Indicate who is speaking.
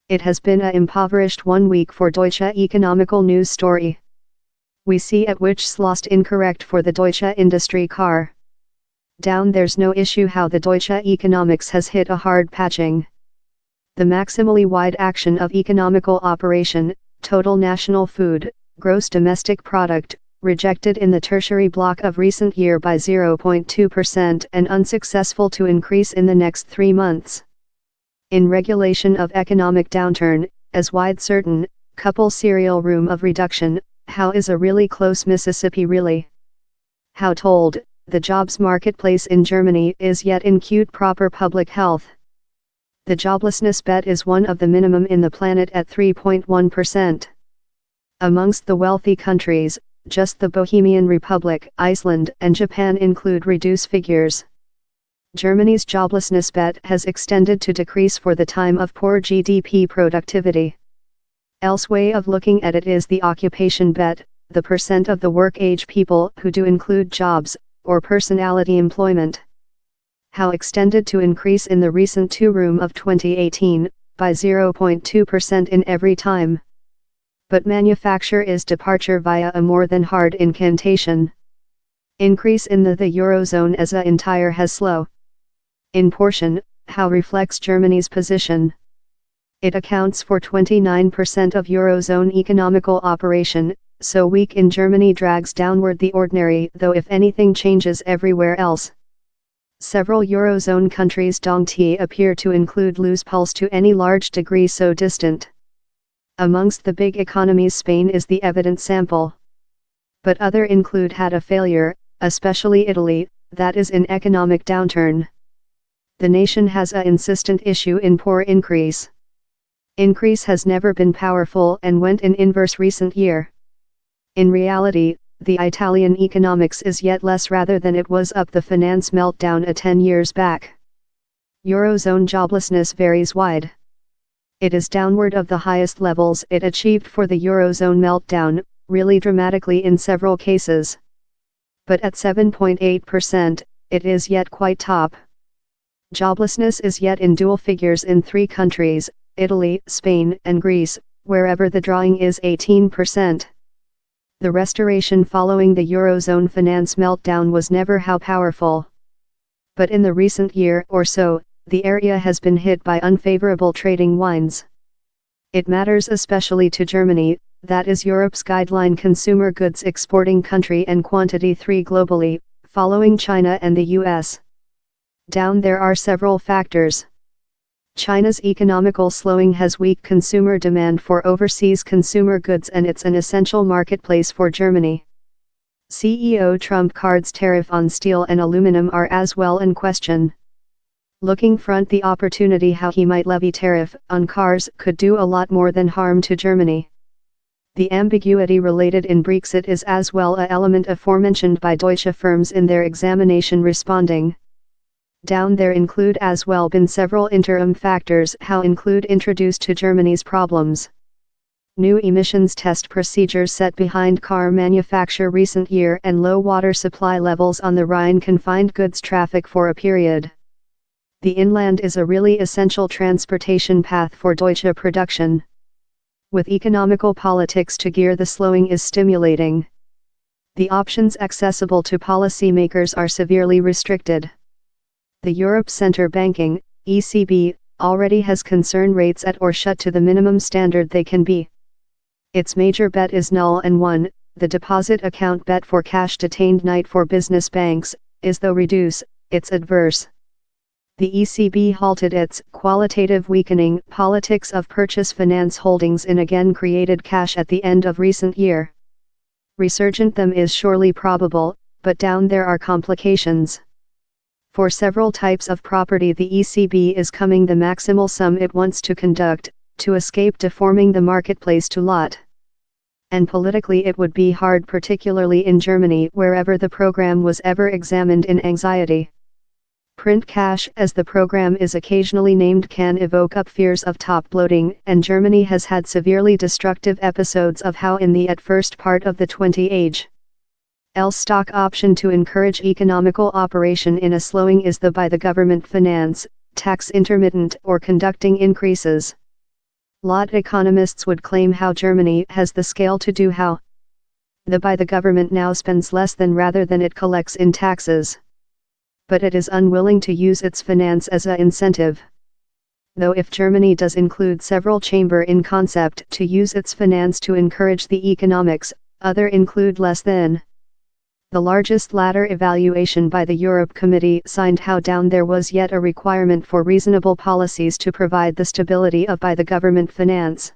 Speaker 1: It has been a impoverished 1 week for Deutsche Economical News Story. We see at which lost incorrect for the Deutsche Industrie car. Down there's no issue how the Deutsche Economics has hit a hard patching. The maximally wide action of economical operation, total national food, gross domestic product, rejected in the tertiary block of recent year by 0.2% and unsuccessful to increase in the next 3 months. In regulation of economic downturn, as wide certain, couple serial room of reduction, how is a really close Mississippi really? How told, the jobs marketplace in Germany is yet in cute proper public health. The joblessness bet is one of the minimum in the planet at 3.1%. Amongst the wealthy countries, just the Bohemian Republic, Iceland, and Japan include reduced figures. Germany's joblessness bet has extended to decrease for the time of poor GDP productivity. Else way of looking at it is the occupation bet, the percent of the work-age people who do include jobs, or personality employment. How extended to increase in the recent 2-room of 2018, by 0.2% in every time. But manufacture is departure via a more than hard incantation. Increase in the Eurozone as a entire has slow. In portion, how reflects Germany's position. It accounts for 29% of Eurozone economical operation, so weak in Germany drags downward the ordinary though if anything changes everywhere else. Several Eurozone countries don't appear to include loose pulse to any large degree so distant. Amongst the big economies Spain is the evident sample. But other include had a failure, especially Italy, that is in economic downturn. The nation has a insistent issue in poor increase. Increase has never been powerful and went in inverse recent year. In reality, the Italian economics is yet less rather than it was up the finance meltdown 10 years back. Eurozone joblessness varies wide. It is downward of the highest levels it achieved for the Eurozone meltdown, really dramatically in several cases. But at 7.8%, it is yet quite top. Joblessness is yet in dual figures in 3 countries, Italy, Spain, and Greece, wherever the drawing is 18%. The restoration following the Eurozone finance meltdown was never how powerful. But in the recent year or so, the area has been hit by unfavorable trading winds. It matters especially to Germany, that is Europe's guideline consumer goods exporting country and quantity 3 globally, following China and the US. Down there are several factors. China's economical slowing has weak consumer demand for overseas consumer goods and it's an essential marketplace for Germany. CEO Trump cards tariff on steel and aluminum are as well in question. Looking front the opportunity how he might levy tariff on cars could do a lot more than harm to Germany. The ambiguity related in Brexit is as well a element aforementioned by Deutsche firms in their examination responding. Down there include as well been several interim factors how include introduced to Germany's problems. New emissions test procedures set behind car manufacture recent year and low water supply levels on the Rhine confined goods traffic for a period. The inland is a really essential transportation path for Deutsche production. With economical politics to gear the slowing is stimulating. The options accessible to policymakers are severely restricted. The Europe Centre Banking, ECB, already has concern rates at or shut to the minimum standard they can be. Its major bet is null and 1, the deposit account bet for cash detained night for business banks, is though reduce, it's adverse. The ECB halted its qualitative weakening politics of purchase finance holdings in again created cash at the end of recent year. Resurgent them is surely probable, but down there are complications. For several types of property the ECB is coming the maximal sum it wants to conduct, to escape deforming the marketplace to lot. And politically it would be hard particularly in Germany wherever the program was ever examined in anxiety. Print cash as the program is occasionally named can evoke up fears of top bloating and Germany has had severely destructive episodes of how in the at first part of the 20th age. Stock option to encourage economical operation in a slowing is the by the government finance, tax intermittent or conducting increases. Lot economists would claim how Germany has the scale to do how the government now spends less than rather than it collects in taxes. But it is unwilling to use its finance as a incentive. Though if Germany does include several chamber in concept to use its finance to encourage the economics, other include less than. The largest latter evaluation by the Europe Committee signed how down there was yet a requirement for reasonable policies to provide the stability of by the government finance.